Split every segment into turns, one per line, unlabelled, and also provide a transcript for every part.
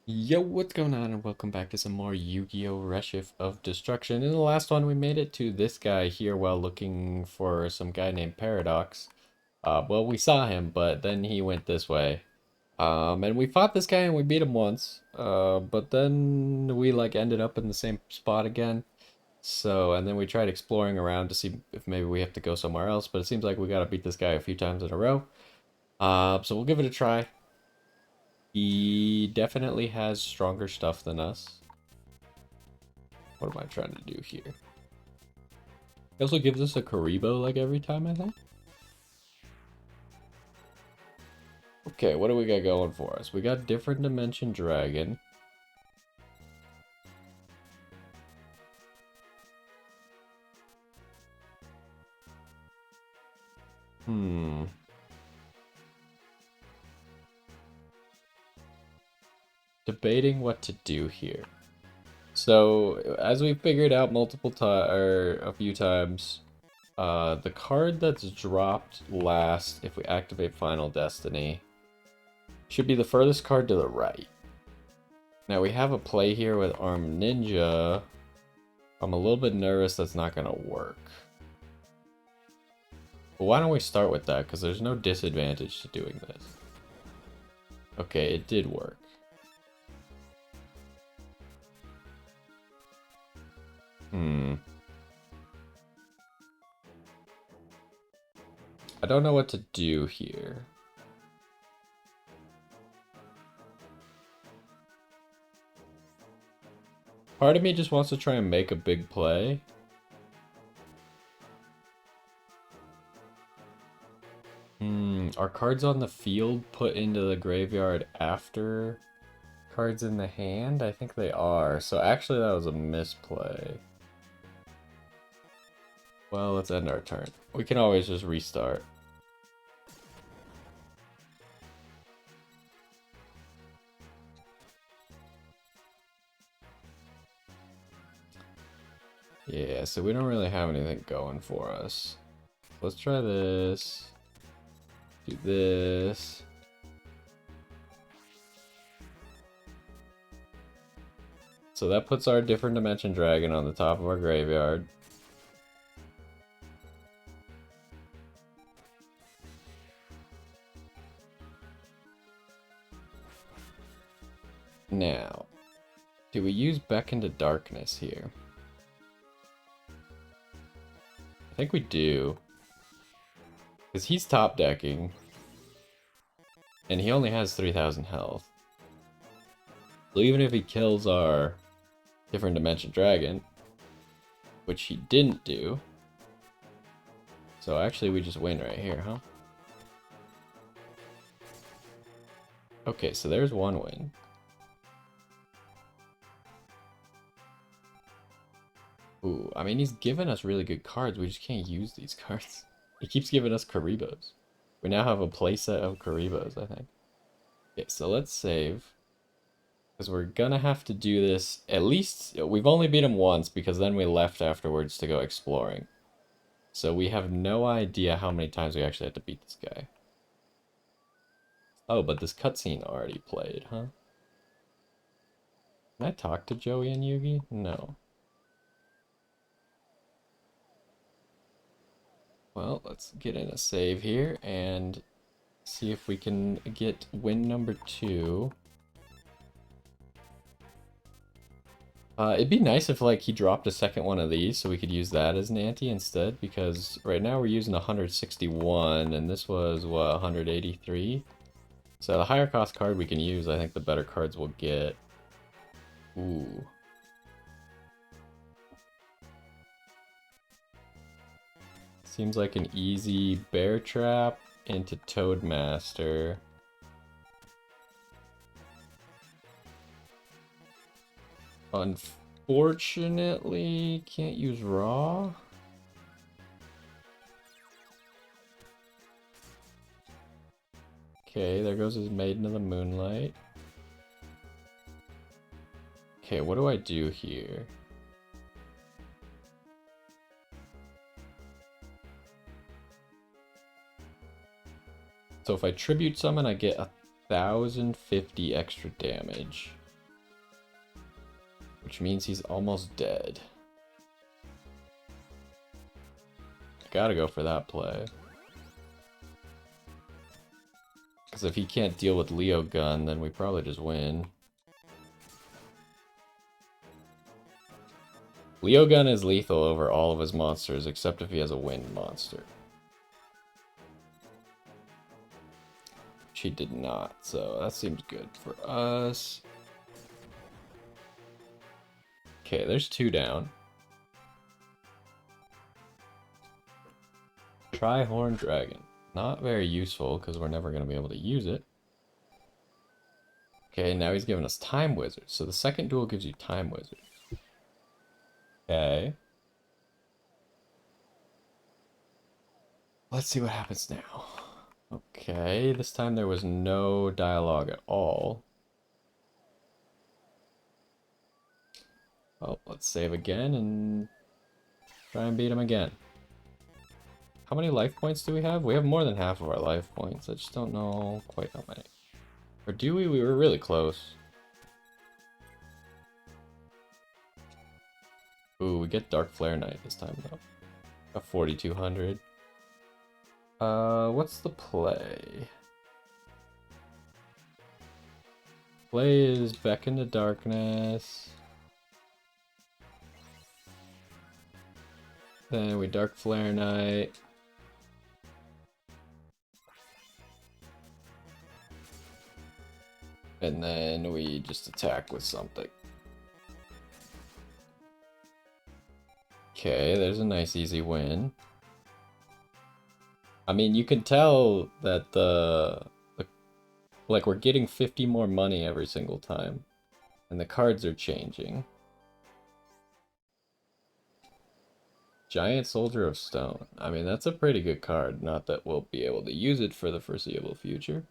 Yo, what's going on, and welcome back to some more Yugioh Reshef of Destruction. In the last one, we made it to this guy here while looking for some guy named Paradox. Well, we saw him, but then he went this way. And we fought this guy and we beat him once. But then we like ended up in the same spot again. So, and then we tried exploring around to see if maybe we have to go somewhere else, but it seems like we gotta beat this guy a few times in a row. So we'll give it a try. He definitely has stronger stuff than us. What am I trying to do here? He also gives us a Karibo like every time, I think. Okay, what do we got going for us? We got Different Dimension Dragon. Hmm. Debating what to do here. So, as we figured out multiple times, or a few times, the card that's dropped last if we activate Final Destiny should be the furthest card to the right. Now we have a play here with Armed Ninja. I'm a little bit nervous that's not going to work. But why don't we start with that? Because there's no disadvantage to doing this. Okay, it did work. I don't know what to do here. Part of me just wants to try and make a big play. Are cards on the field put into the graveyard after cards in the hand? I think they are. So actually that was a misplay. Well, let's end our turn. We can always just restart. Yeah, so we don't really have anything going for us. Let's try this. Do this. So that puts our Different Dimension Dragon on the top of our graveyard. Now, do we use Beckon to Darkness here? I think we do. Because he's top decking. And he only has 3,000 health. So even if he kills our Different Dimension Dragon, which he didn't do. So actually we just win right here, huh? Okay, so there's one win. Ooh, I mean, he's given us really good cards. We just can't use these cards. He keeps giving us Karibos. We now have a playset of Karibos, I think. Okay, so let's save. Because we're gonna have to do this at least... We've only beat him once because then we left afterwards to go exploring. So we have no idea how many times we actually have to beat this guy. Oh, but this cutscene already played, huh? Can I talk to Joey and Yugi? No. Well, let's get in a save here and see if we can get win number 2. It'd be nice if like he dropped a second one of these so we could use that as an ante instead, because right now we're using 161 and this was what, 183? So the higher cost card we can use, I think the better cards we'll get. Ooh. Seems like an easy bear trap into Toadmaster. Unfortunately, can't use raw. Okay, there goes his Maiden of the Moonlight. Okay, what do I do here? So if I tribute summon, I get 1,050 extra damage. which means he's almost dead. Gotta go for that play. Because if he can't deal with Leo Gun, then we probably just win. Leo Gun is lethal over all of his monsters, except if he has a wind monster. Which he did not, so that seems good for us. Okay, there's 2 down. Try Horned Dragon. Not very useful, because we're never going to be able to use it. Okay, now he's giving us Time Wizard. So the second duel gives you Time Wizard. Okay. Let's see what happens now. Okay, this time there was no dialogue at all. Well, let's save again and try and beat him again. How many life points do we have? We have more than half of our life points. I just don't know quite how many. Or do we? We were really close. Ooh, we get Dark Flare Knight this time though. A 4200. What's the play? Play is Beckon to Darkness. Then we Dark Flare Knight. And then we just attack with something. Okay, there's a nice easy win. I mean, you can tell that like we're getting 50 more money every single time. And the cards are changing. Giant Soldier of Stone. I mean, that's a pretty good card. Not that we'll be able to use it for the foreseeable future.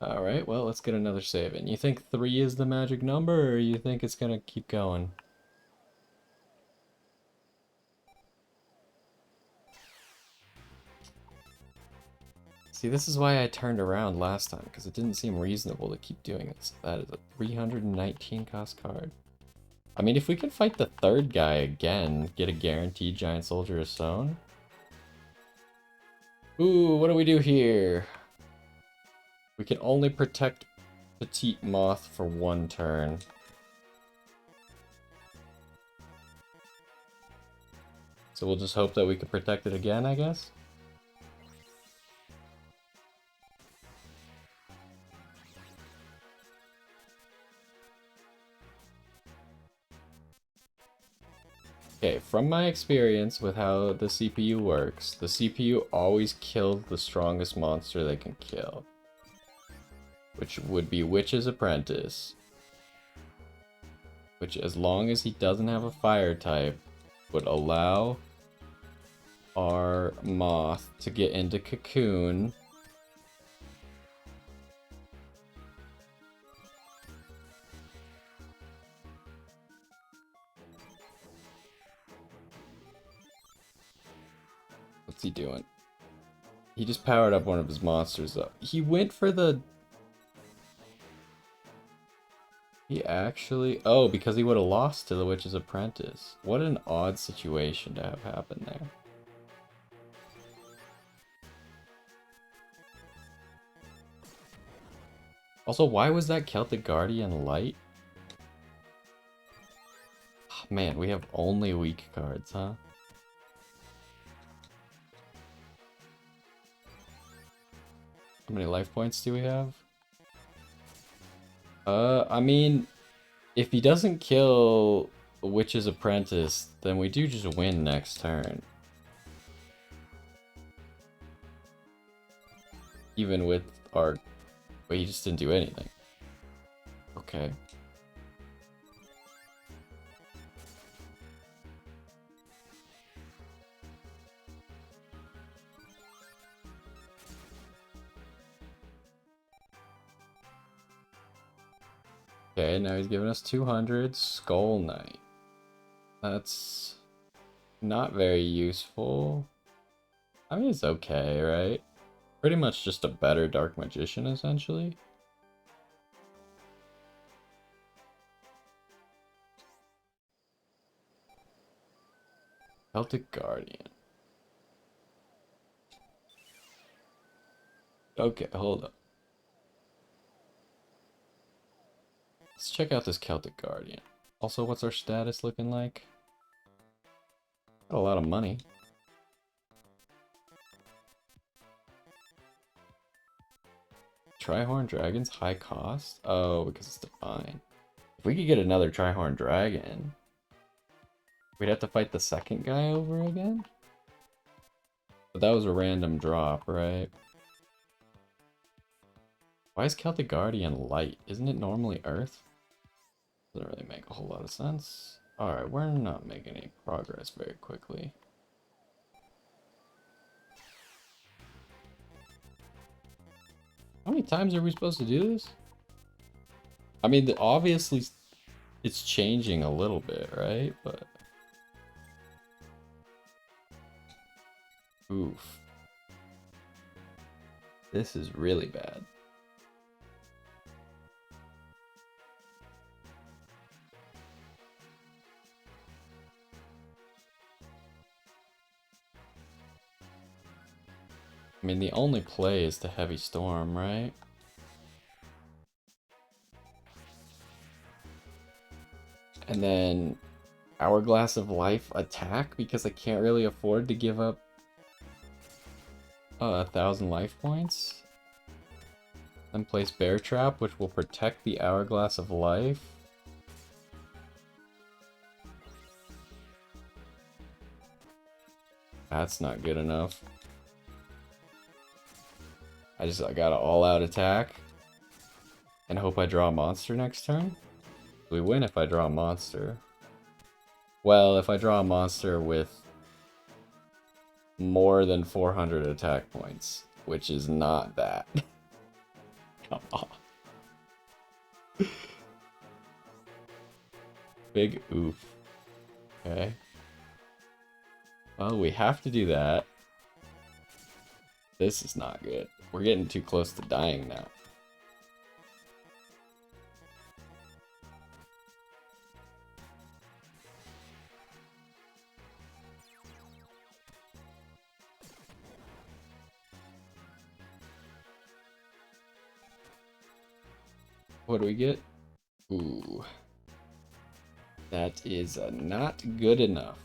Alright, well, let's get another save in. You think 3 is the magic number, or you think it's gonna keep going? See, this is why I turned around last time, because it didn't seem reasonable to keep doing this. That is a 319 cost card. I mean, if we could fight the third guy again, get a guaranteed Giant Soldier of Stone. Ooh, what do we do here? We can only protect Petite Moth for 1 turn. So we'll just hope that we can protect it again, I guess? Okay, from my experience with how the CPU works, the CPU always kills the strongest monster they can kill. Which would be Witch's Apprentice. Which, as long as he doesn't have a fire type, would allow our moth to get into Cocoon. What's he doing? He just powered up one of his monsters up. He went for the... He actually... Oh, because he would have lost to the Witch's Apprentice. What an odd situation to have happen there. Also, why was that Celtic Guardian light? Oh, man, we have only weak cards, huh? How many life points do we have? I mean, if he doesn't kill the Witch's Apprentice, then we do just win next turn. Even with our... Wait, he just didn't do anything. Okay. Okay, now he's giving us 200 Skull Knight. That's not very useful. I mean, it's okay, right? Pretty much just a better Dark Magician, essentially. Celtic Guardian. Okay, hold up. Let's check out this Celtic Guardian. Also, what's our status looking like? Got a lot of money. Trihorn Dragons, high cost? Oh, because it's divine. If we could get another Trihorn Dragon, we'd have to fight the second guy over again? But that was a random drop, right? Why is Celtic Guardian light? Isn't it normally Earth? Doesn't really make a whole lot of sense. Alright, we're not making any progress very quickly. How many times are we supposed to do this? I mean, obviously it's changing a little bit, right? But... oof. This is really bad. I mean, the only play is to Heavy Storm, right? And then Hourglass of Life attack because I can't really afford to give up 1,000 life points. Then place Bear Trap, which will protect the Hourglass of Life. That's not good enough. I got an all-out attack. And hope I draw a monster next turn. We win if I draw a monster. Well, if I draw a monster with more than 400 attack points, which is not that. Come on. Big oof. Okay. Well, we have to do that. This is not good. We're getting too close to dying now. What do we get? Ooh. That is not good enough.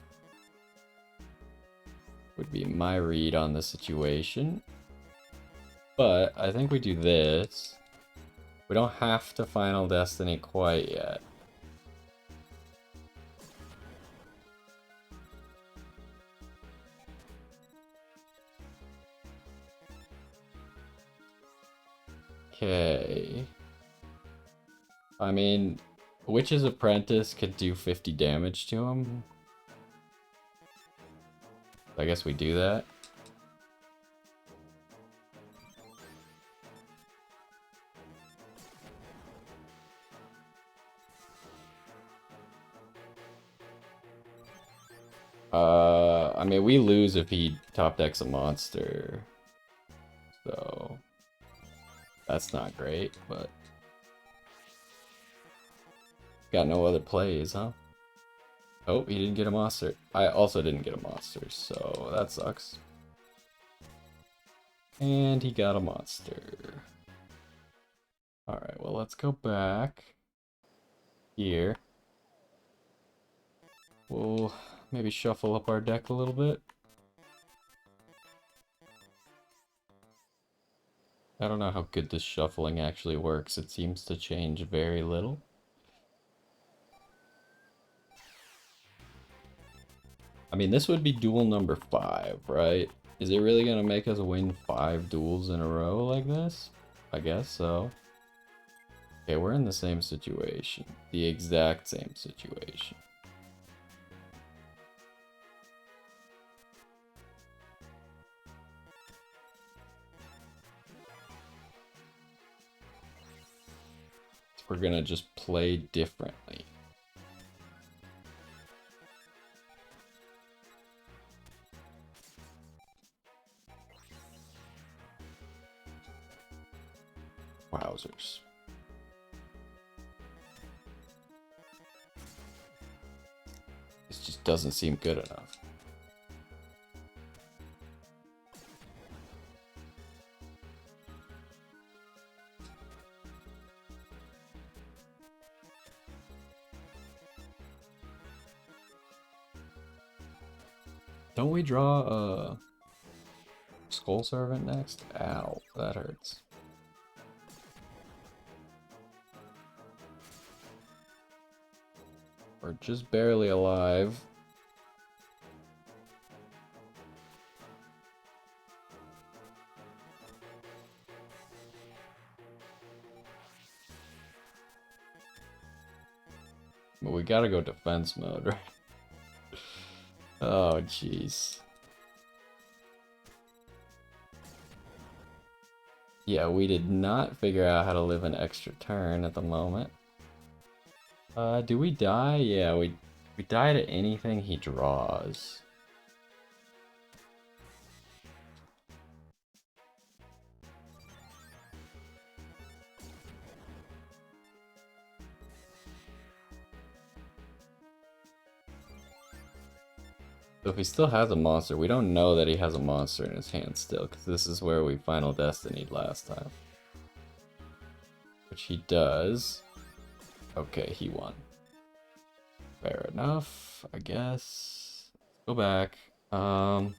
Would be my read on the situation. But I think we do this. We don't have to Final Destiny quite yet. Okay. I mean, Witch's Apprentice could do 50 damage to him. I guess we do that. I mean, we lose if he top decks a monster. So, that's not great, but... got no other plays, huh? Oh, he didn't get a monster. I also didn't get a monster, so that sucks. And he got a monster. Alright, well, let's go back here. We'll maybe shuffle up our deck a little bit. I don't know how good this shuffling actually works. It seems to change very little. I mean, this would be duel number 5, right? Is it really gonna make us win 5 duels in a row like this? I guess so. Okay, we're in the same situation. The exact same situation. We're gonna just play differently. Wowzers. This just doesn't seem good enough. Don't we draw a Skull Servant next? Ow, that hurts. We're just barely alive. But we gotta go defense mode, right? Oh, jeez. Yeah, we did not figure out how to live an extra turn at the moment. Do we die? Yeah, we die to anything he draws. So if he still has a monster, we don't know that he has a monster in his hand still, because this is where we Final Destinied last time. Which he does. Okay, he won. Fair enough, I guess. Go back. How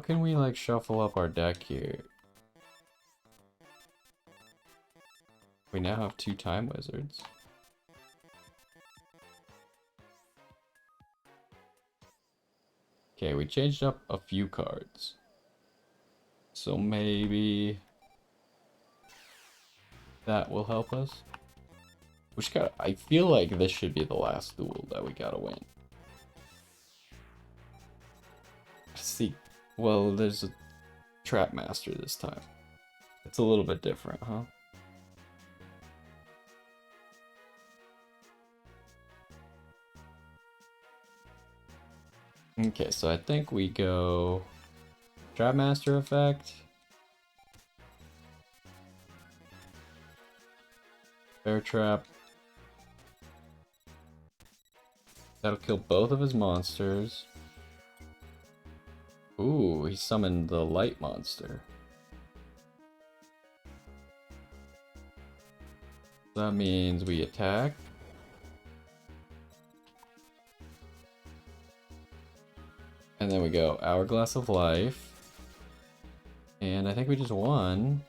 can we like shuffle up our deck here? We now have 2 Time Wizards. Okay, we changed up a few cards. So maybe that will help us. I feel like this should be the last duel that we gotta win. See, well, there's a Trap Master this time. It's a little bit different, huh? Okay, so I think we go Trap Master effect. Bear Trap. That'll kill both of his monsters. Ooh, he summoned the light monster. That means we attack. And then we go Hourglass of Life. And I think we just won.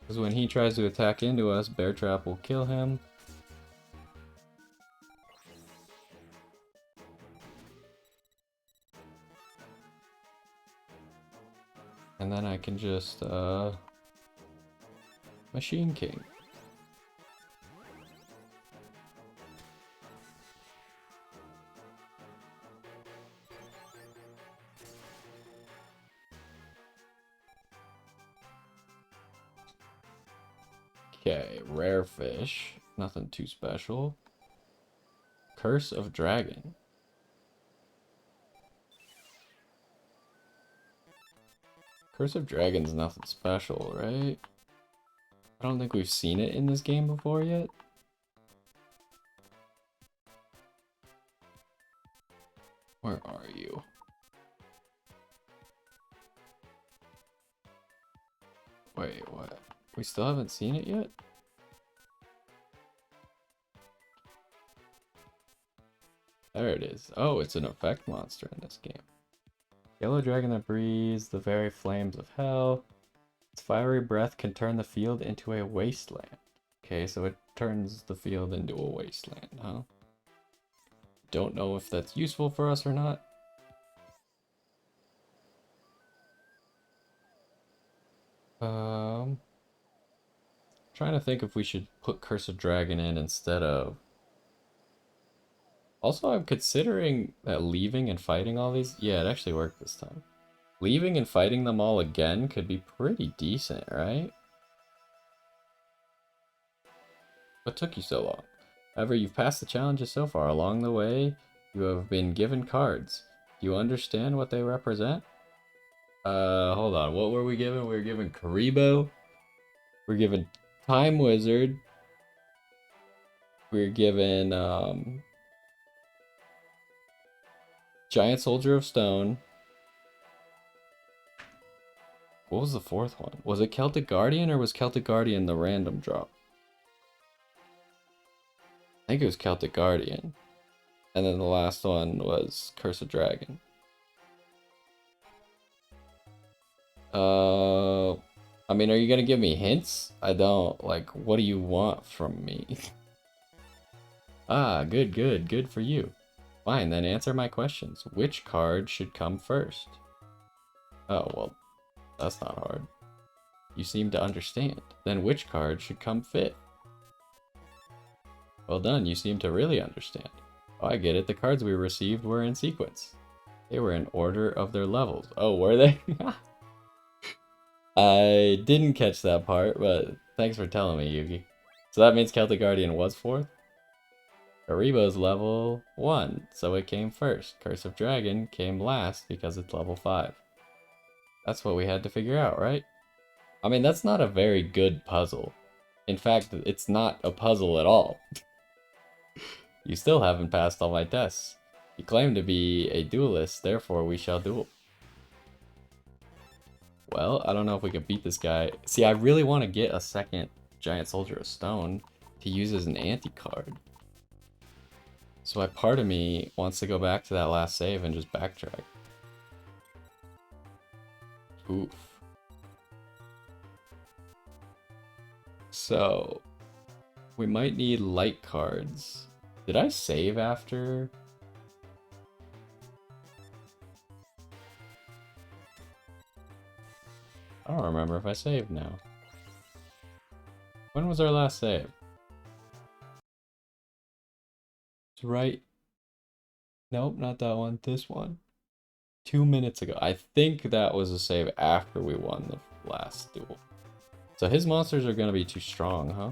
Because when he tries to attack into us, Bear Trap will kill him. And then I can just, Machine King. Okay, rare fish. Nothing too special. Curse of Dragon. Curse of Dragon's nothing special, right? I don't think we've seen it in this game before yet. Where are you? Wait, what? We still haven't seen it yet? There it is. Oh, it's an effect monster in this game. Yellow dragon that breathes the very flames of hell. Its fiery breath can turn the field into a wasteland. Okay, so it turns the field into a wasteland, huh? Don't know if that's useful for us or not. Trying to think if we should put Curse of Dragon in instead of... Also, I'm considering that leaving and fighting all these... Yeah, it actually worked this time. Leaving and fighting them all again could be pretty decent, right? What took you so long? However, you've passed the challenges so far. Along the way, you have been given cards. Do you understand what they represent? Hold on. What were we given? We were given Karibo. We're given Time Wizard. We're given, Giant Soldier of Stone. What was the fourth one? Was it Celtic Guardian or was Celtic Guardian the random drop? I think it was Celtic Guardian. And then the last one was Curse of Dragon. I mean, are you gonna give me hints? I don't, like, what do you want from me? Ah, good for you. Fine, then answer my questions. Which card should come first? Oh, well, that's not hard. You seem to understand. Then which card should come fifth? Well done, you seem to really understand. Oh, I get it. The cards we received were in sequence. They were in order of their levels. Oh, were they? I didn't catch that part, but thanks for telling me, Yugi. So that means Celtic Guardian was fourth? Aribo's level 1, so it came first. Curse of Dragon came last because it's level 5. That's what we had to figure out, right? I mean, that's not a very good puzzle. In fact, it's not a puzzle at all. You still haven't passed all my tests. You claim to be a duelist, therefore we shall duel. Well, I don't know if we can beat this guy. See, I really want to get a second Giant Soldier of Stone to use as an anti-card. So a part of me wants to go back to that last save and just backtrack. Oof. So, we might need light cards. Did I save after? I don't remember if I saved now. When was our last save? It's right. Nope, not that one. This one. 2 minutes ago. I think that was a save after we won the last duel. So his monsters are going to be too strong, huh?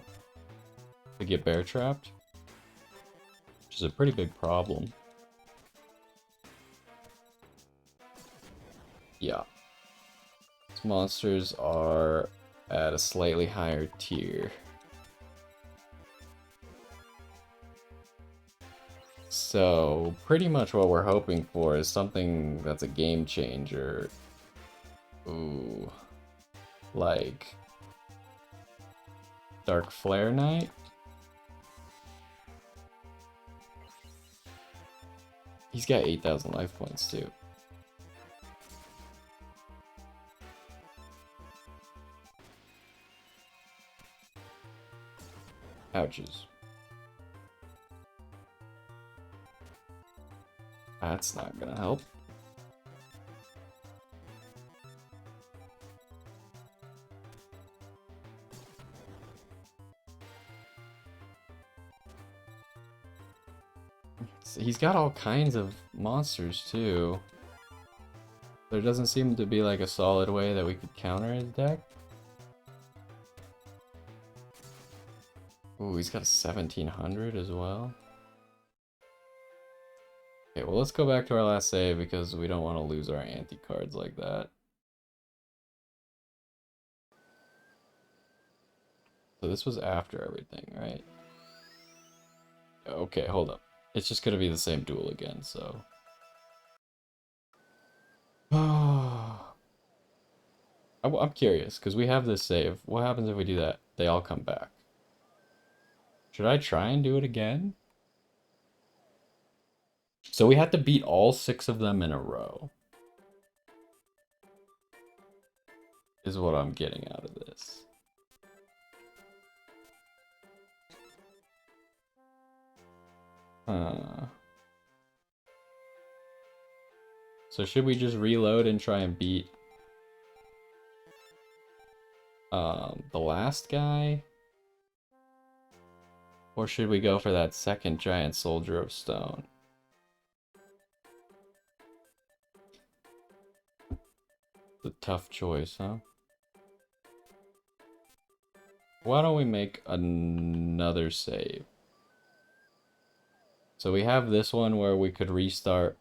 To get bear trapped? Which is a pretty big problem. Yeah. His monsters are at a slightly higher tier. So, pretty much what we're hoping for is something that's a game changer. Ooh. Like Dark Flare Knight? He's got 8,000 life points too. Ouches. That's not gonna help. He's got all kinds of monsters too. There doesn't seem to be like a solid way that we could counter his deck. Ooh, he's got a 1700 as well. Okay, well let's go back to our last save because we don't want to lose our anti-cards like that. So this was after everything, right? Okay, hold up. It's just gonna be the same duel again, so... I'm curious, because we have this save. What happens if we do that? They all come back. Should I try and do it again? So we have to beat all 6 of them in a row. Is what I'm getting out of this. So should we just reload and try and beat the last guy? Or should we go for that second Giant Soldier of Stone? It's a tough choice, huh? Why don't we make another save? So we have this one where we could restart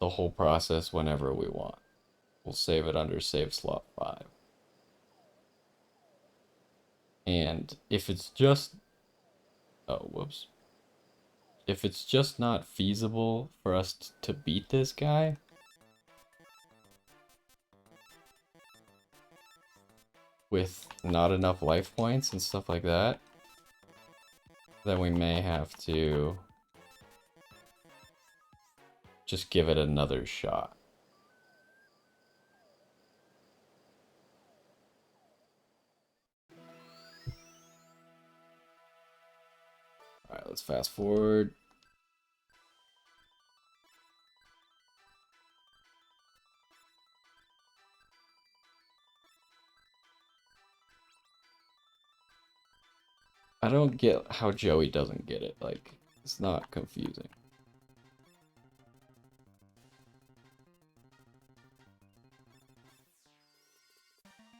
the whole process whenever we want. We'll save it under save slot 5. And if it's just... Oh, whoops. If it's just not feasible for us to beat this guy, with not enough life points and stuff like that, then we may have to just give it another shot. Alright, let's fast forward. I don't get how Joey doesn't get it. Like, it's not confusing.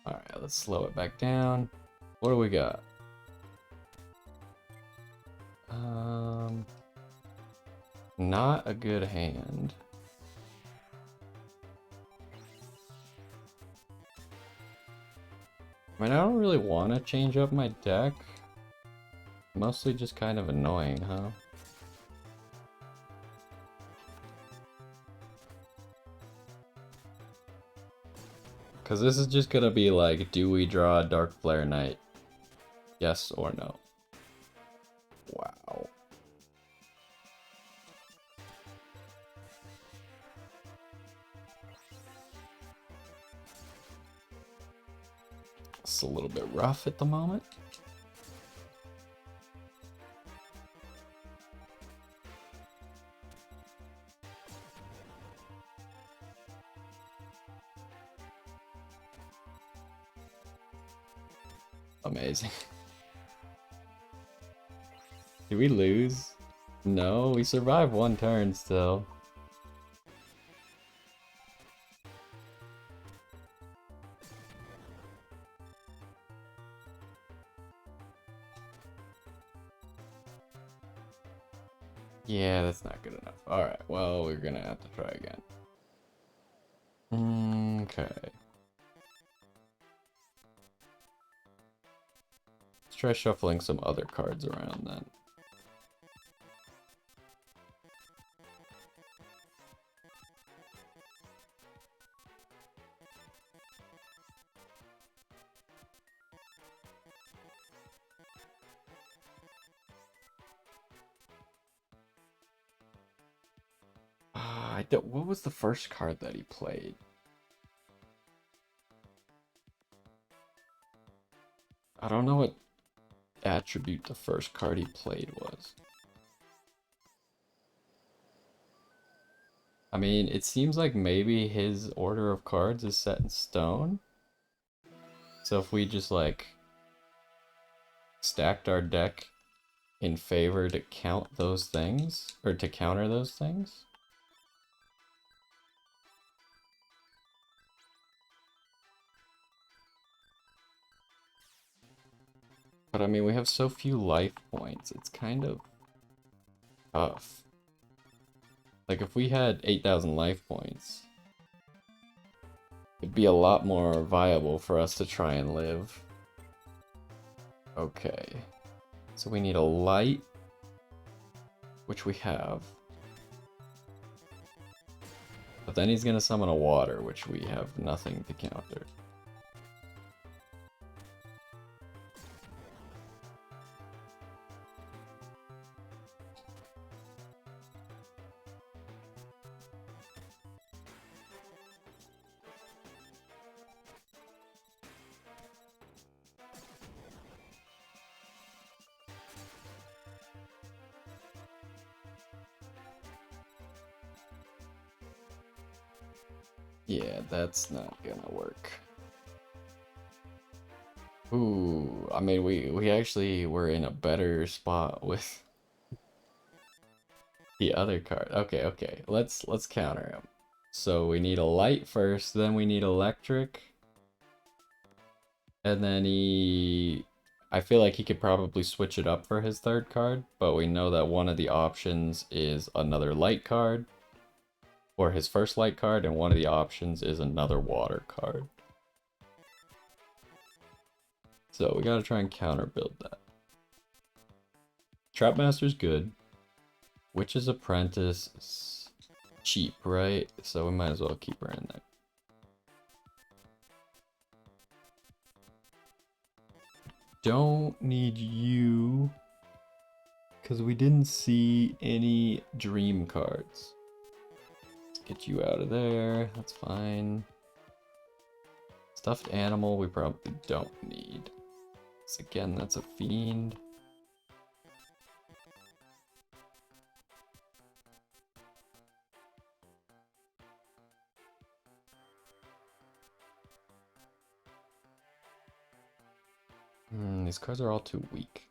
Alright, let's slow it back down. What do we got? Not a good hand. I mean, I don't really want to change up my deck. Mostly just kind of annoying, huh? Because this is just gonna be like, do we draw a Dark Flare Knight? Yes or no? Wow. It's a little bit rough at the moment. Amazing. Did we lose? No, we survived one turn still. Yeah, that's not good enough. Alright, well, we're gonna have to try again. Okay. Let's try shuffling some other cards around then. What was the first card that he played? I don't know what attribute the first card he played was. I mean, it seems like maybe his order of cards is set in stone. So if we just like stacked our deck in favor to count those things, or to counter those things. But I mean, we have so few life points, it's kind of tough. Like if we had 8,000 life points, it'd be a lot more viable for us to try and live. Okay. So we need a light, which we have. But then he's gonna summon a water, which we have nothing to counter. Yeah, that's not gonna work. Ooh, I mean, we actually were in a better spot with the other card. Okay, let's counter him. So we need a light first, then we need electric. And then I feel like he could probably switch it up for his third card, but we know that one of the options is another light card, or his first light card, and one of the options is another water card. So we gotta try and counter build that. Trapmaster's good. Witch's Apprentice is cheap, right? So we might as well keep her in there. Don't need you, because we didn't see any dream cards. Get you out of there. That's fine. Stuffed animal we probably don't need. So again, that's a fiend. These cards are all too weak.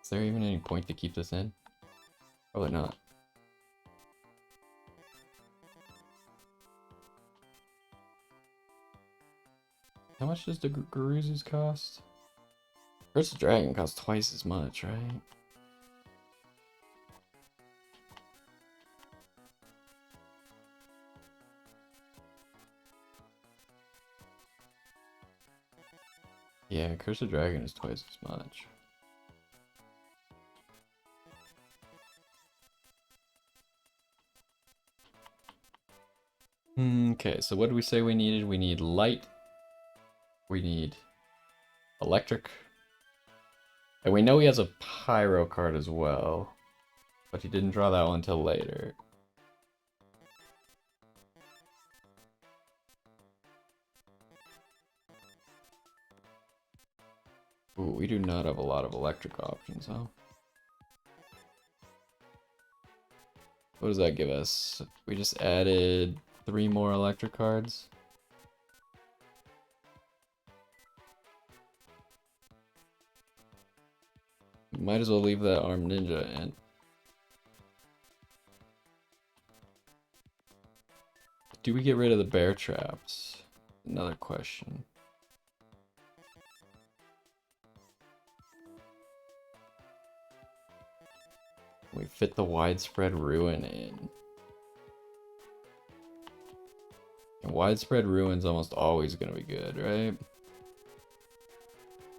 Is there even any point to keep this in? Probably not. How much does the Garuzis cost? Curse of Dragon costs twice as much, right? Yeah, Curse of Dragon is twice as much. Okay, so what did we say we needed? We need light. We need electric. And we know he has a pyro card as well. But he didn't draw that one until later. Ooh, we do not have a lot of electric options, huh? What does that give us? We just added 3 more electric cards. Might as well leave that armed ninja in. Do we get rid of the bear traps? Another question. We fit the widespread ruin in. And widespread ruin's almost always gonna be good, right?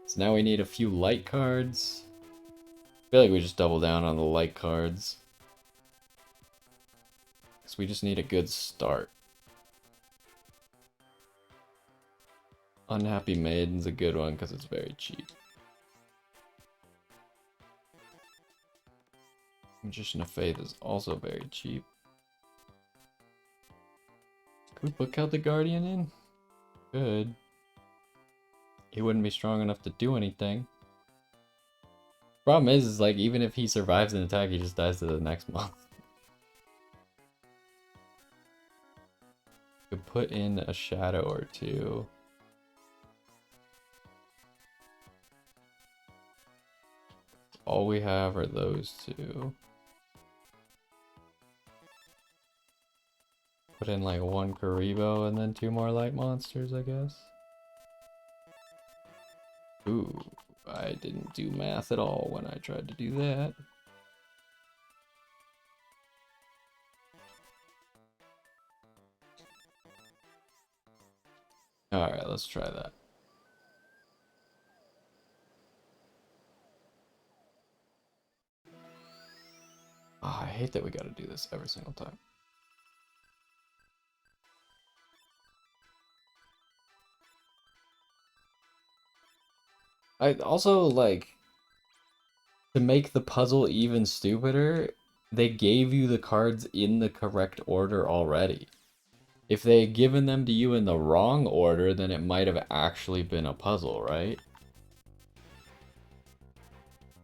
So now we need a few light cards. I feel like we just double down on the light cards. Because we just need a good start. Unhappy Maiden's a good one because it's very cheap. Magician of Faith is also very cheap. Could we book out the Guardian in? Good. He wouldn't be strong enough to do anything. Problem is like, even if he survives an attack, he just dies to the next month. Could put in a shadow or two. All we have are those two. Put in like 1 Karibo and then 2 more light monsters, I guess. Ooh, I didn't do math at all when I tried to do that. Alright, let's try that. Oh, I hate that we gotta do this every single time. I also, like, to make the puzzle even stupider, they gave you the cards in the correct order already. If they had given them to you in the wrong order, then it might have actually been a puzzle, right?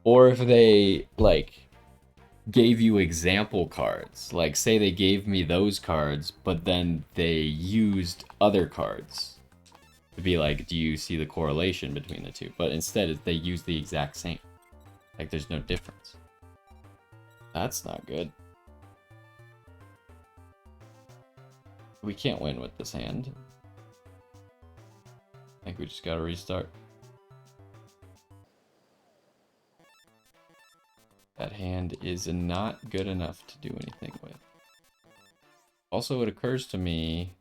Or if they, like, gave you example cards. Like, say they gave me those cards, but then they used other cards to be like, do you see the correlation between the two? But instead, they use the exact same. Like, there's no difference. That's not good. We can't win with this hand. I think we just gotta restart. That hand is not good enough to do anything with. Also, it occurs to me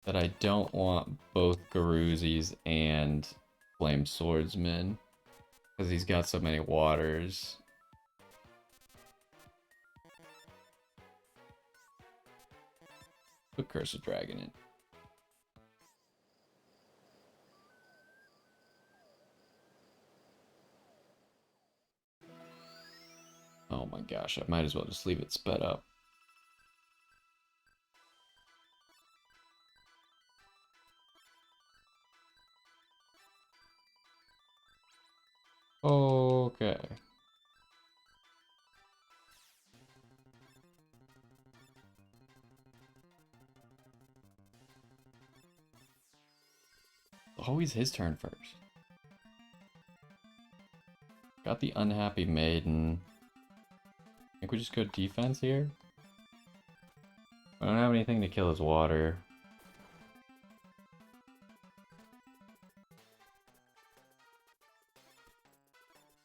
that I don't want both Garuzis and Flame Swordsman, because he's got so many waters. Put Curse of Dragon in. Oh my gosh, I might as well just leave it sped up. Okay. Always his turn first. Got the unhappy maiden. I think we just go defense here. I don't have anything to kill his water.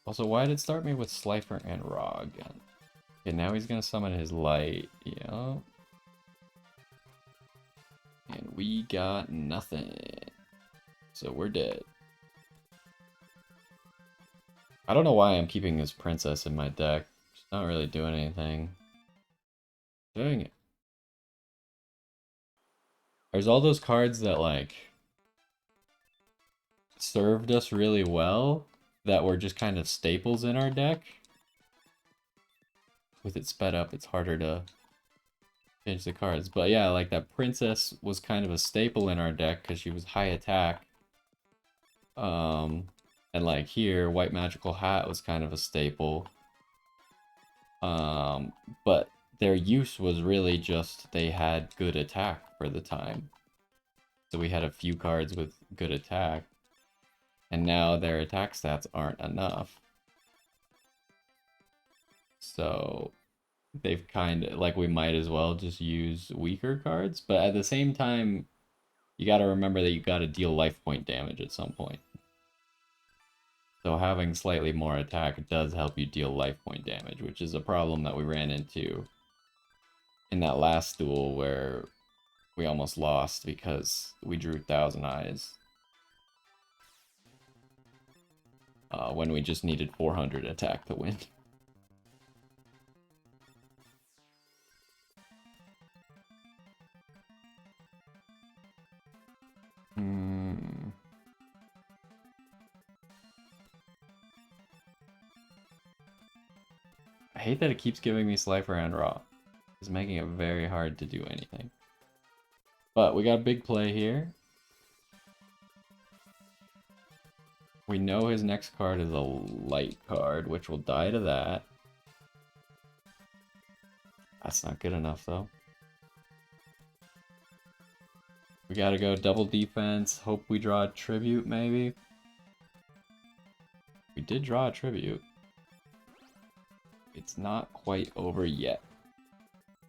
Also, why did it start me with Slifer and Raw again? Okay, now he's gonna summon his light. Yeah. And we got nothing. So we're dead. I don't know why I'm keeping this princess in my deck. She's not really doing anything. Doing it. There's all those cards that, like, served us really well that were just kind of staples in our deck. With it sped up, it's harder to change the cards. But yeah, like that princess was kind of a staple in our deck because she was high attack. And like here, white magical hat was kind of a staple. But their use was really just they had good attack for the time. So we had a few cards with good attack. And now their attack stats aren't enough. So they've kind of, like, we might as well just use weaker cards. But at the same time, you got to remember that you got to deal life point damage at some point. So having slightly more attack does help you deal life point damage, which is a problem that we ran into in that last duel where we almost lost because we drew Thousand Eyes. When we just needed 400 attack to win. I hate that it keeps giving me Slifer and Raw. It's making it very hard to do anything. But we got a big play here. We know his next card is a light card, which will die to that. That's not good enough, though. We gotta go double defense. Hope we draw a tribute, maybe. We did draw a tribute. It's not quite over yet.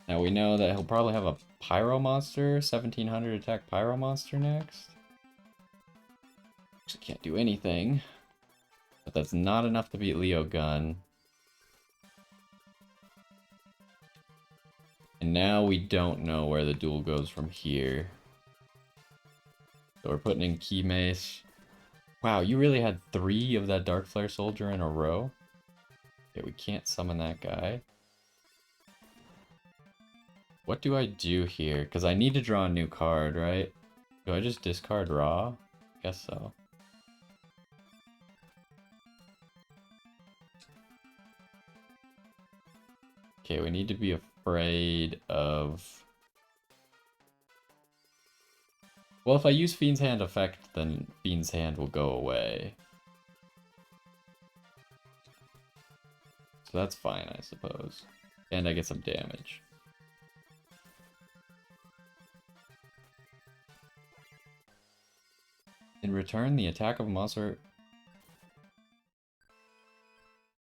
Now we know that he'll probably have a Pyro Monster, 1700 attack Pyro Monster next. Actually can't do anything. But that's not enough to beat Leo Gun. And now we don't know where the duel goes from here. So we're putting in Key Mace. Wow, you really had 3 of that Dark Flare Soldier in a row? Okay, we can't summon that guy. What do I do here? Because I need to draw a new card, right? Do I just discard Raw? Guess so. Okay, we need to be afraid of... Well, if I use Fiend's Hand effect, then Fiend's Hand will go away. So that's fine, I suppose. And I get some damage. In return, the attack of a monster...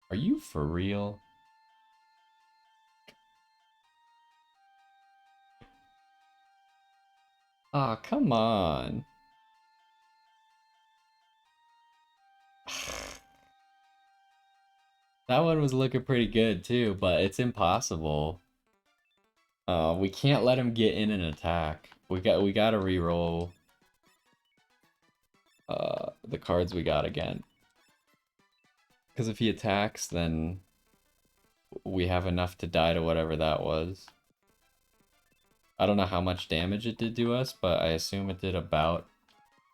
Are you for real? Ah, come on. That one was looking pretty good too, but it's impossible. We can't let him get in an attack. We gotta reroll the cards we got again. Because if he attacks, then we have enough to die to whatever that was. I don't know how much damage it did to us, but I assume it did about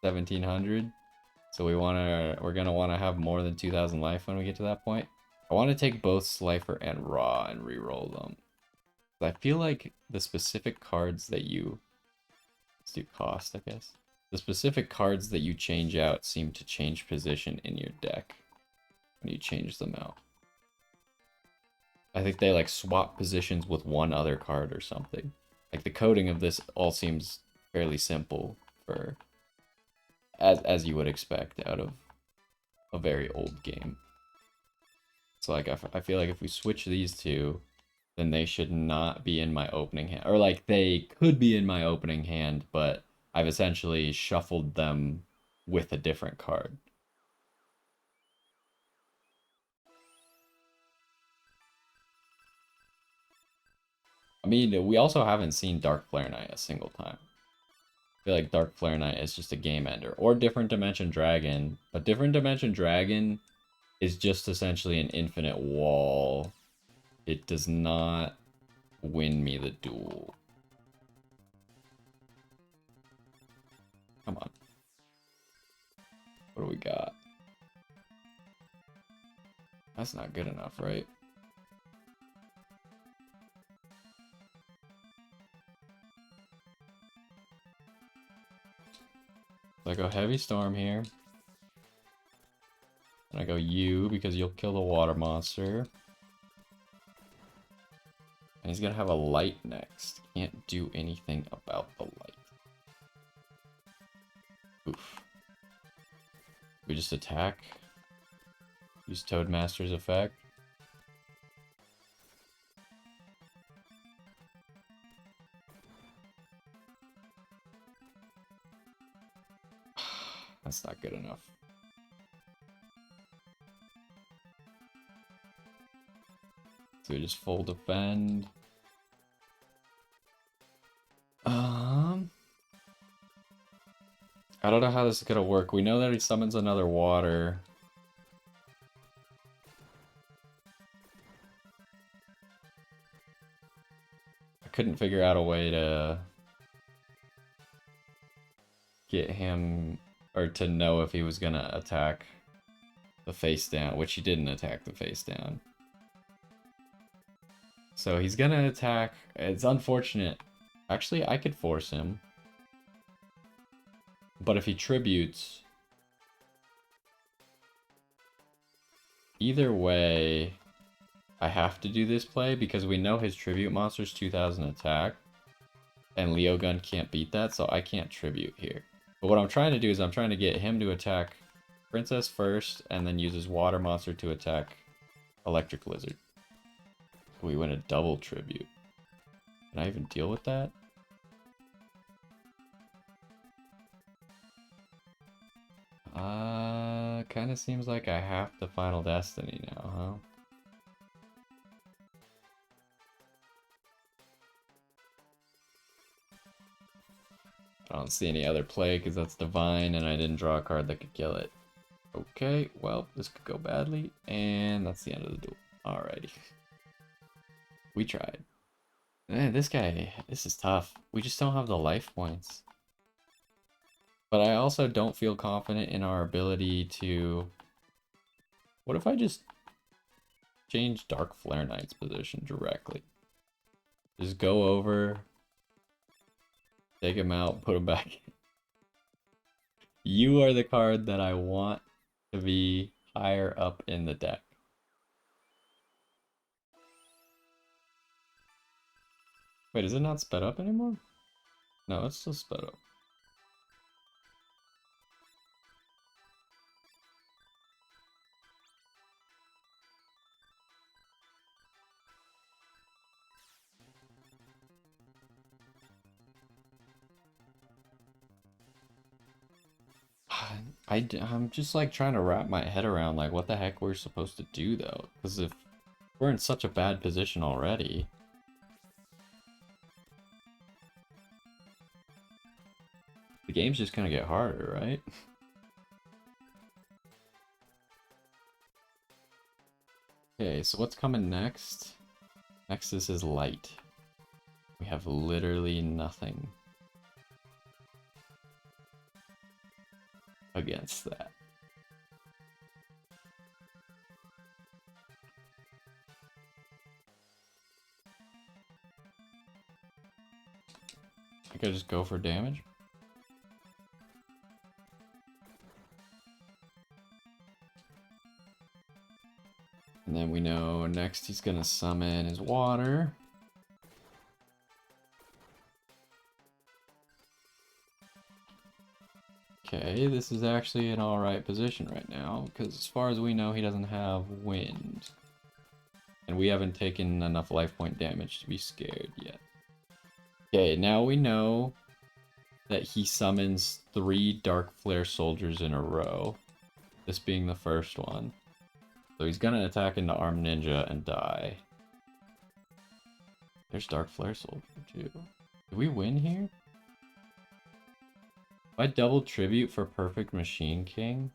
1700. So we're gonna wanna have more than 2000 life when we get to that point. I want to take both Slifer and Raw and re-roll them. I feel like the specific cards that you... Let's do cost, I guess. The specific cards that you change out seem to change position in your deck when you change them out. I think they like swap positions with one other card or something. Like the coding of this all seems fairly simple for as you would expect out of a very old game. So like I feel like if we switch these two, then they should not be in my opening hand. Or like they could be in my opening hand, but I've essentially shuffled them with a different card. I mean, we also haven't seen Dark Flare Knight a single time. I feel like Dark Flare Knight is just a game ender. Or Different Dimension Dragon. But Different Dimension Dragon is just essentially an infinite wall. It does not win me the duel. Come on. What do we got? That's not good enough, right? So I go Heavy Storm here. And I go you because you'll kill the water monster. And he's gonna have a light next. Can't do anything about the light. Oof. We just attack. Use Toadmaster's effect. That's not good enough. So we just full defend. I don't know how this is gonna work. We know that he summons another water. I couldn't figure out a way to get him, or to know if he was gonna attack the face down, which he didn't attack the face down. So he's gonna attack. It's unfortunate. Actually, I could force him. But if he tributes... Either way, I have to do this play because we know his tribute monster's 2000 attack. And Leo Gun can't beat that, so I can't tribute here. But what I'm trying to do is I'm trying to get him to attack Princess first, and then use his water monster to attack Electric Lizard. We win a double tribute. Can I even deal with that? Kind of seems like I have to Final Destiny now, huh? I don't see any other play because that's Divine and I didn't draw a card that could kill it. Okay, well, this could go badly, and that's the end of the duel. Alrighty. We tried. Man, this guy, this is tough. We just don't have the life points. But I also don't feel confident in our ability to... What if I just change Dark Flare Knight's position directly? Just go over, take him out, put him back in. You are the card that I want to be higher up in the deck. Wait, is it not sped up anymore? No, it's still sped up. I'm just like trying to wrap my head around like what the heck we're supposed to do though, because if we're in such a bad position already, the game's just gonna get harder, right? Okay, so what's coming next? Next is his light. We have literally nothing against that. I could just go for damage. And then we know next he's gonna summon his water. Okay, this is actually an alright position right now, because as far as we know, he doesn't have wind. And we haven't taken enough life point damage to be scared yet. Okay, now we know that he summons 3 Dark Flare soldiers in a row. This being the first one. So he's gonna attack into Armed Ninja and die. There's Dark Flare soldier too. Did we win here? If I double tribute for Perfect Machine King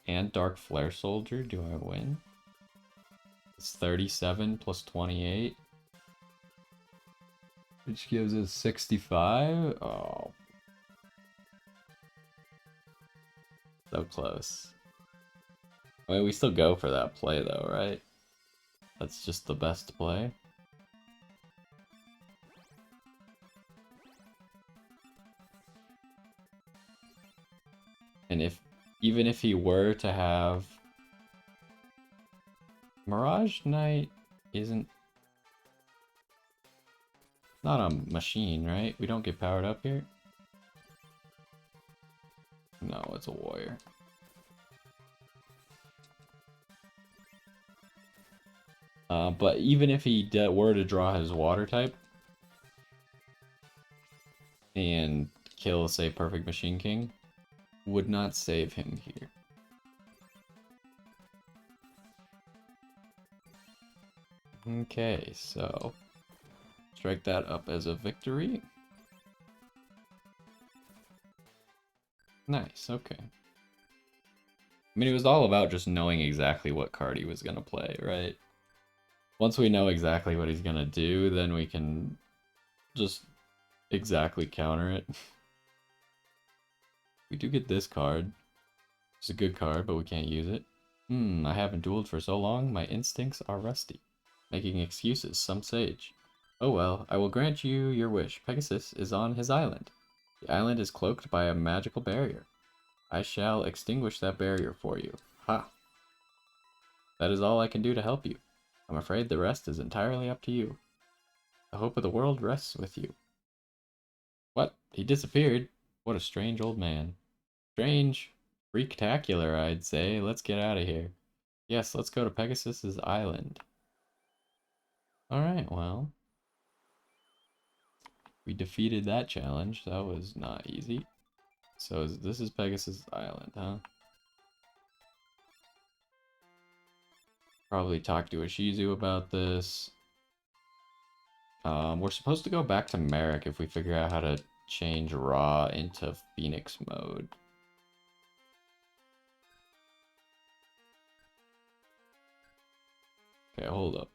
and Dark Flare Soldier, do I win? It's 37 plus 28. Which gives us 65. Oh. So close. I mean, we still go for that play though, right? That's just the best play. And even if he were to have... Mirage Knight isn't... Not a machine, right? We don't get powered up here? No, it's a warrior. But even if he were to draw his water type and kill, say, Perfect Machine King, would not save him here. Okay, so strike that up as a victory. Nice, okay. I mean, it was all about just knowing exactly what card he was going to play, right? Once we know exactly what he's going to do, then we can just exactly counter it. We do get this card. It's a good card, but we can't use it. I haven't dueled for so long, my instincts are rusty. Making excuses, some sage. Oh well, I will grant you your wish. Pegasus is on his island. The island is cloaked by a magical barrier. I shall extinguish that barrier for you. Ha! That is all I can do to help you. I'm afraid the rest is entirely up to you. The hope of the world rests with you. What? He disappeared? What a strange old man. Strange. Freaktacular, I'd say. Let's get out of here. Yes, let's go to Pegasus's island. Alright, well. We defeated that challenge. That was not easy. So this is Pegasus Island, huh? Probably talk to Ishizu about this. We're supposed to go back to Merrick if we figure out how to change Ra into Phoenix mode. Okay, hold up.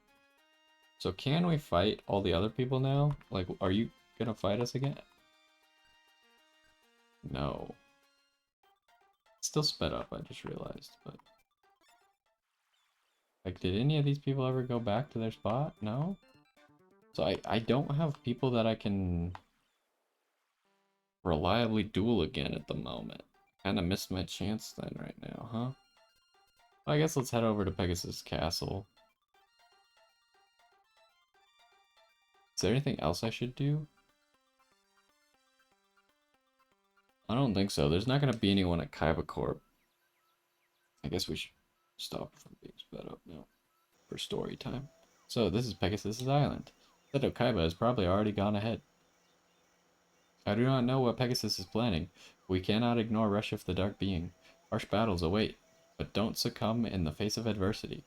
So can we fight all the other people now? Like, are you gonna fight us again? No. Still sped up, I just realized, but... Like, did any of these people ever go back to their spot? No? So I don't have people that I can reliably duel again at the moment. Kinda missed my chance then right now, huh? Well, I guess let's head over to Pegasus Castle. Is there anything else I should do? I don't think so. There's not gonna be anyone at Kaiba Corp. I guess we should stop from being sped up now for story time. So this is Pegasus's island. Seto Kaiba has probably already gone ahead. I do not know what Pegasus is planning. We cannot ignore Reshef the Dark Being. Harsh battles await, but don't succumb in the face of adversity.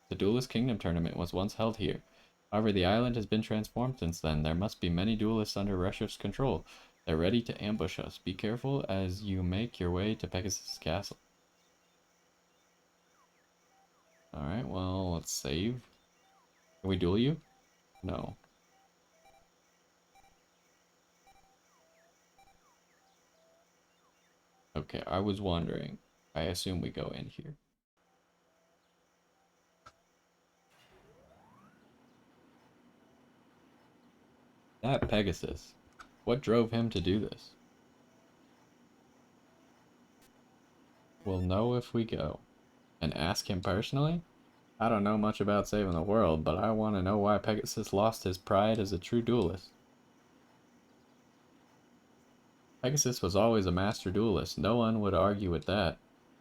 The Duelist Kingdom tournament was once held here. However, the island has been transformed since then. There must be many duelists under Reshef's control. They're ready to ambush us. Be careful as you make your way to Pegasus Castle. Alright, well, let's save. Can we duel you? No. Okay, I was wondering. I assume we go in here. That Pegasus. What drove him to do this? We'll know if we go. And ask him personally? I don't know much about saving the world, but I want to know why Pegasus lost his pride as a true duelist. Pegasus was always a master duelist. No one would argue with that,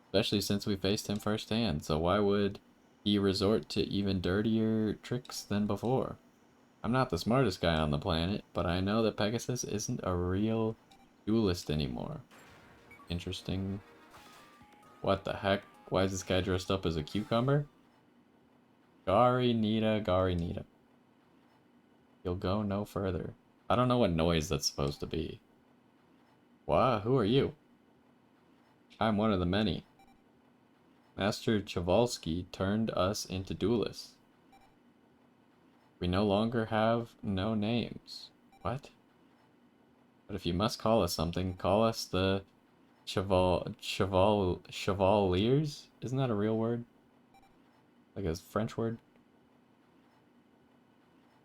especially since we faced him firsthand, so why would he resort to even dirtier tricks than before? I'm not the smartest guy on the planet, but I know that Pegasus isn't a real duelist anymore. Interesting. What the heck? Why is this guy dressed up as a cucumber? Gari Nita, Gari Nita. You'll go no further. I don't know what noise that's supposed to be. Why? Who are you? I'm one of the many. Master Chavalsky turned us into duelists. We no longer have no names. What? But if you must call us something, call us the Chevaliers? Isn't that a real word? Like a French word?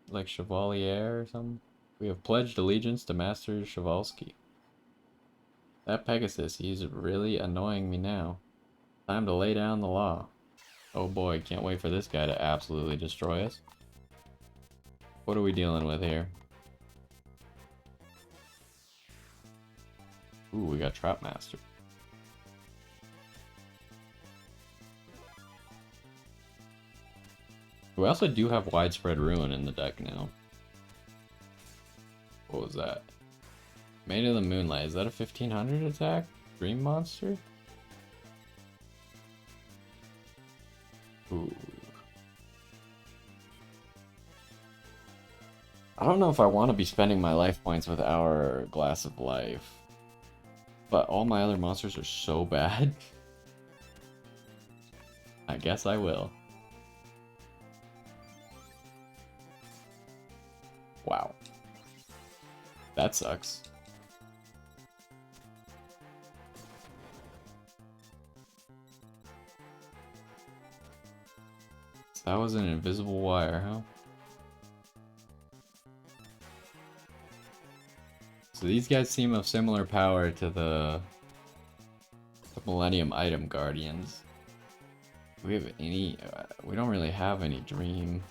Like Chevalier or something? We have pledged allegiance to Master Chavalsky. That Pegasus, he's really annoying me now. Time to lay down the law. Oh boy, can't wait for this guy to absolutely destroy us. What are we dealing with here? Ooh, we got Trap Master. We also do have Widespread Ruin in the deck now. What was that? Maid of the Moonlight. Is that a 1500 attack? Dream Monster? Ooh. I don't know if I want to be spending my life points with our Glass of Life. But all my other monsters are so bad. I guess I will. Wow. That sucks. So that was an invisible wire, huh? So these guys seem of similar power to the Millennium Item Guardians. Do we have any... we don't really have any Dream.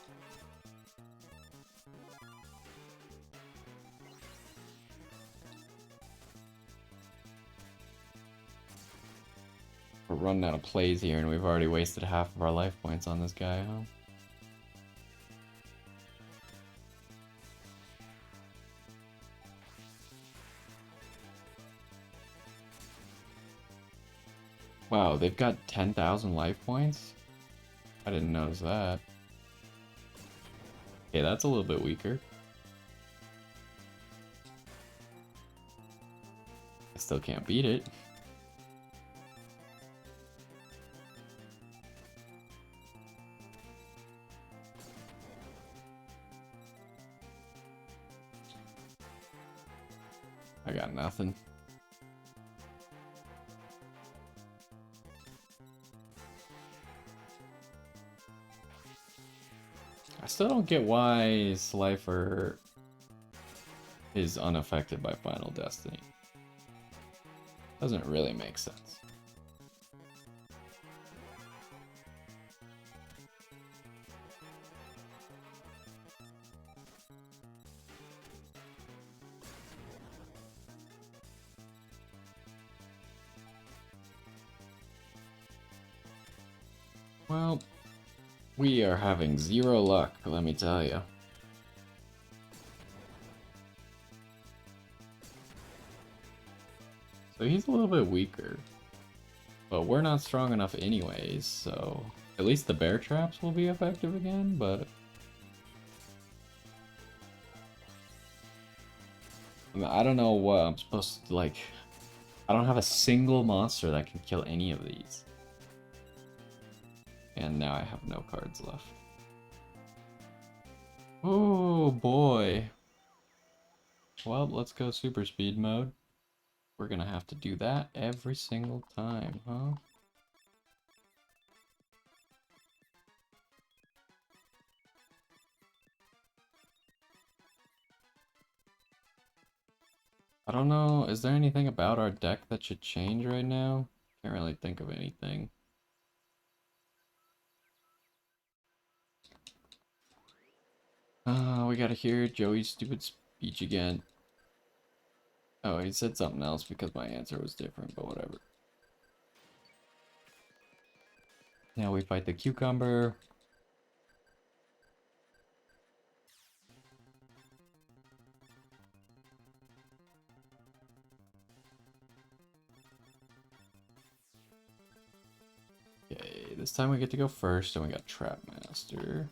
We're running out of plays here and we've already wasted half of our life points on this guy, huh? Wow, they've got 10,000 life points? I didn't notice that. Okay, that's a little bit weaker. I still can't beat it. I got nothing. I still don't get why Slifer is unaffected by Final Destiny. Doesn't really make sense. Well, we are having zero luck, let me tell you. So he's a little bit weaker. But we're not strong enough anyways, so... At least the bear traps will be effective again, but... I don't know what I'm supposed to, like... I don't have a single monster that can kill any of these. And now I have no cards left. Oh boy. Well, let's go super speed mode. We're gonna have to do that every single time, huh? I don't know, is there anything about our deck that should change right now? Can't really think of anything. We gotta hear Joey's stupid speech again. Oh, he said something else because my answer was different, but whatever. Now we fight the cucumber. Okay, this time we get to go first, and we got Trap Master.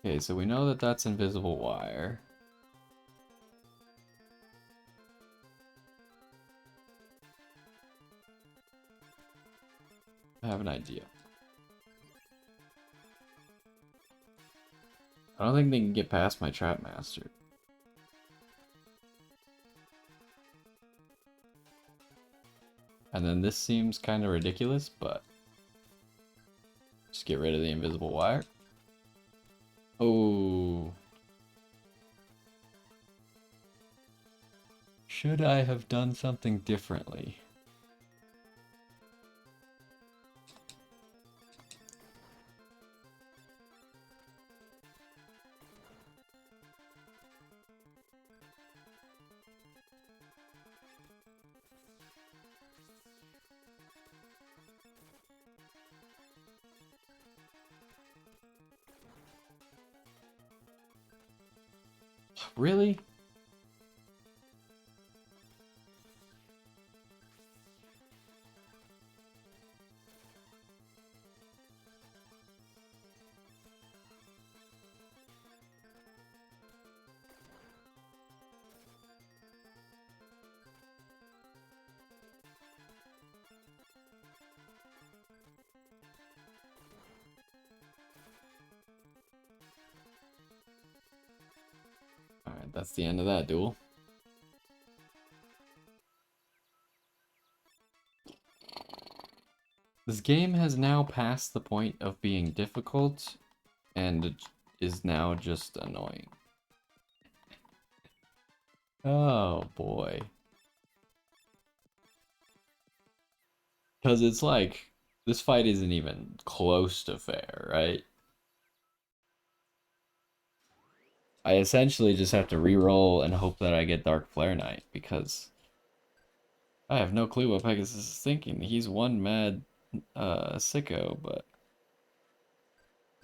Okay, so we know that that's invisible wire. I have an idea. I don't think they can get past my Trap Master. And then this seems kind of ridiculous, but just get rid of the invisible wire. Oh. Should I have done something differently? Really? Alright, that's the end of that duel. This game has now passed the point of being difficult and is now just annoying. Oh boy. Because it's like, this fight isn't even close to fair, right? I essentially just have to re-roll and hope that I get Dark Flare Knight, because I have no clue what Pegasus is thinking. He's one mad sicko, but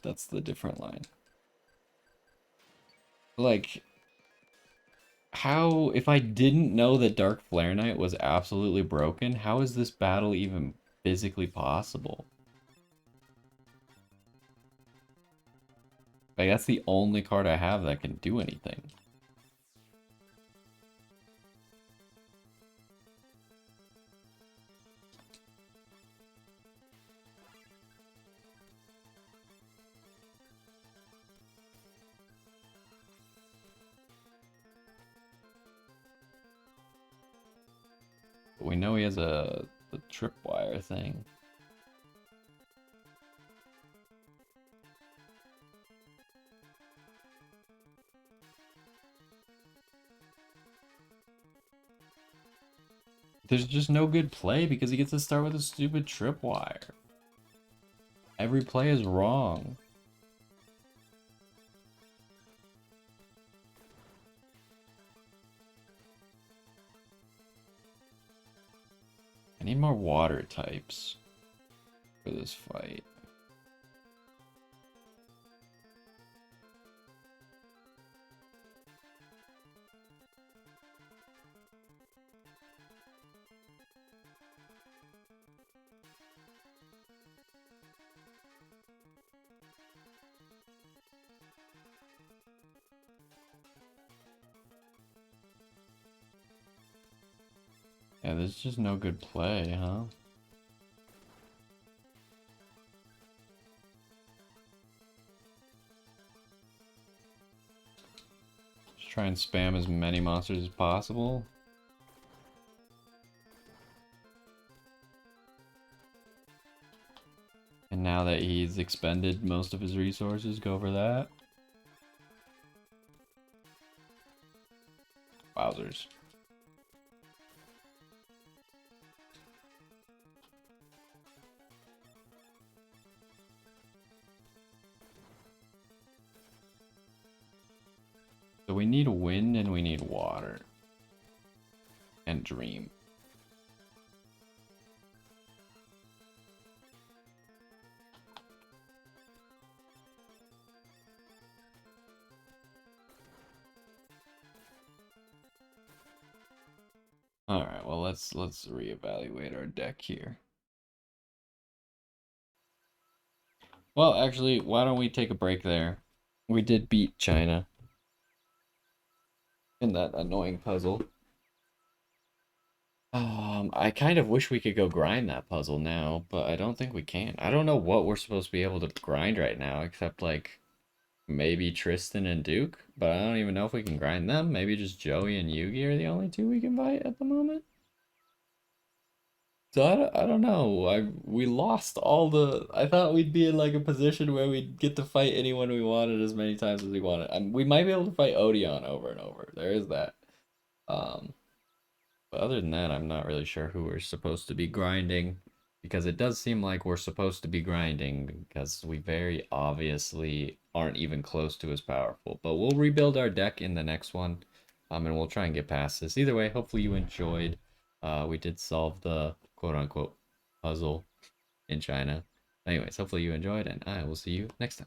that's the different line. Like, how, if I didn't know that Dark Flare Knight was absolutely broken, how is this battle even physically possible? Like, that's the only card I have that can do anything. But we know he has the tripwire thing. There's just no good play because he gets to start with a stupid tripwire. Every play is wrong. I need more water types for this fight. Yeah, there's just no good play, huh? Just try and spam as many monsters as possible. And now that he's expended most of his resources, go for that. Wowzers. So we need wind and we need water. And dream. Alright, well let's reevaluate our deck here. Well, actually, why don't we take a break there? We did beat China in that annoying puzzle. I kind of wish we could go grind that puzzle now, but I don't think we can. I don't know what we're supposed to be able to grind right now, except like maybe Tristan and Duke, but I don't even know if we can grind them. Maybe just Joey and Yugi are the only two we can fight at the moment. So I don't know. We lost all the. I thought we'd be in like a position where we'd get to fight anyone we wanted as many times as we wanted. We might be able to fight Odeon over and over. There is that. Um, but other than that, I'm not really sure who we're supposed to be grinding, because it does seem like we're supposed to be grinding because we very obviously aren't even close to as powerful. But we'll rebuild our deck in the next one, and we'll try and get past this. Either way, hopefully you enjoyed. We did solve the quote-unquote puzzle in China. Anyways, hopefully you enjoyed, and I will see you next time.